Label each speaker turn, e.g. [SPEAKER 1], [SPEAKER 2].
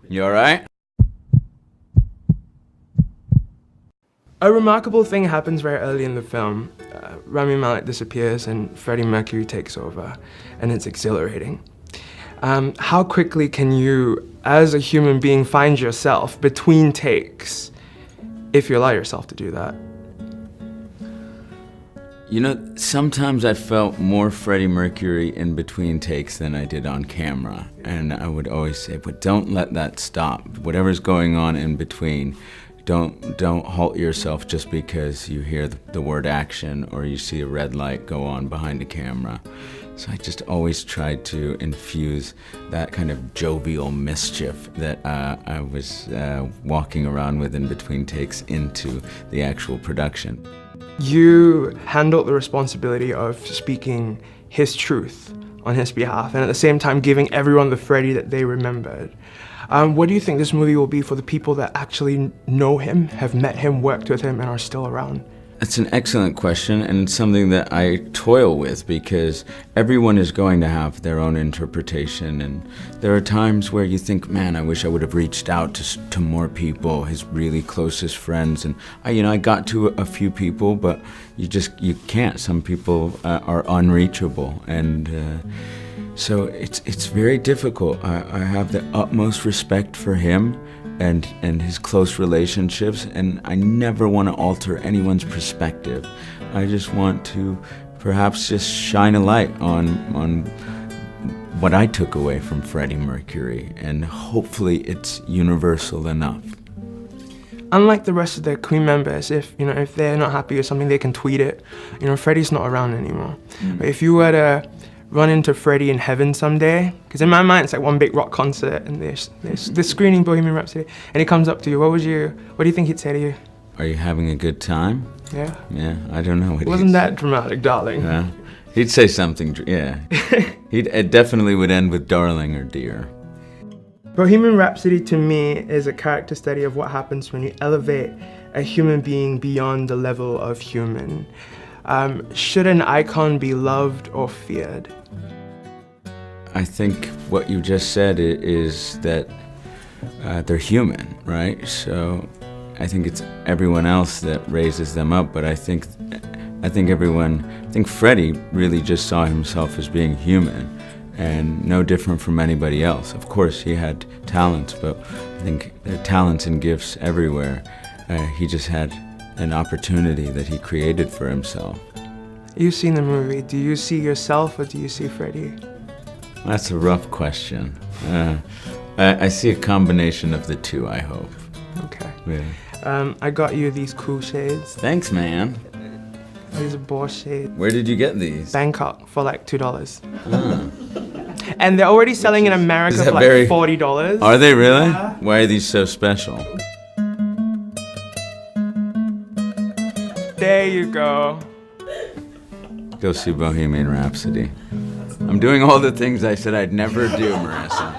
[SPEAKER 1] You all right?
[SPEAKER 2] A remarkable thing happens very early in the film. Rami Malek disappears and Freddie Mercury takes over, and it's exhilarating. How quickly can you, as a human being, find yourself between takes, if you allow yourself to do that?
[SPEAKER 1] You know, sometimes I felt more Freddie Mercury in between takes than I did on camera. And I would always say, but don't let that stop. Whatever's going on in between, don't halt yourself just because you hear the word action or you see a red light go on behind the camera. So I just always tried to infuse that kind of jovial mischief that I was walking around with in between takes into the actual production.
[SPEAKER 2] You handled the responsibility of speaking his truth on his behalf and at the same time giving everyone the Freddie that they remembered. What do you think this movie will be for the people that actually know him, have met him, worked with him, and are still around?
[SPEAKER 1] That's an excellent question, and it's something that I toil with because everyone is going to have their own interpretation, and there are times where you think, man, I wish I would have reached out to more people, his really closest friends, and I got to a few people, but you can't. Some people are unreachable, and so it's very difficult. I have the utmost respect for him and his close relationships, and I never want to alter anyone's perspective. I just want to perhaps just shine a light on what I took away from Freddie Mercury, and hopefully it's universal enough.
[SPEAKER 2] Unlike the rest of the Queen members, if they're not happy with something, they can tweet it. Freddie's not around anymore. But if you were to run into Freddie in heaven someday, because in my mind it's like one big rock concert and there's screening Bohemian Rhapsody, and he comes up to you, what do you think he'd say to you?
[SPEAKER 1] Are you having a good time?
[SPEAKER 2] Yeah.
[SPEAKER 1] Yeah, I don't know.
[SPEAKER 2] It wasn't that dramatic, darling.
[SPEAKER 1] Yeah. He'd say something, yeah. It definitely would end with darling or dear.
[SPEAKER 2] Bohemian Rhapsody to me is a character study of what happens when you elevate a human being beyond the level of human. Should an icon be loved or feared?
[SPEAKER 1] I think what you just said is that they're human, right? So I think it's everyone else that raises them up, but I think Freddie really just saw himself as being human and no different from anybody else. Of course, he had talents, but I think there are talents and gifts everywhere. He just had an opportunity that he created for himself.
[SPEAKER 2] You've seen the movie. Do you see yourself or do you see Freddie?
[SPEAKER 1] That's a rough question. I see a combination of the two, I hope.
[SPEAKER 2] Okay.
[SPEAKER 1] Yeah.
[SPEAKER 2] I got you these cool shades.
[SPEAKER 1] Thanks, man.
[SPEAKER 2] These are Boss shades.
[SPEAKER 1] Where did you get these?
[SPEAKER 2] Bangkok for like $2. And they're already selling in America for like $40.
[SPEAKER 1] Are they really? Yeah. Why are these so special?
[SPEAKER 2] There you go.
[SPEAKER 1] Go see Bohemian Rhapsody. I'm doing all the things I said I'd never do, Marissa.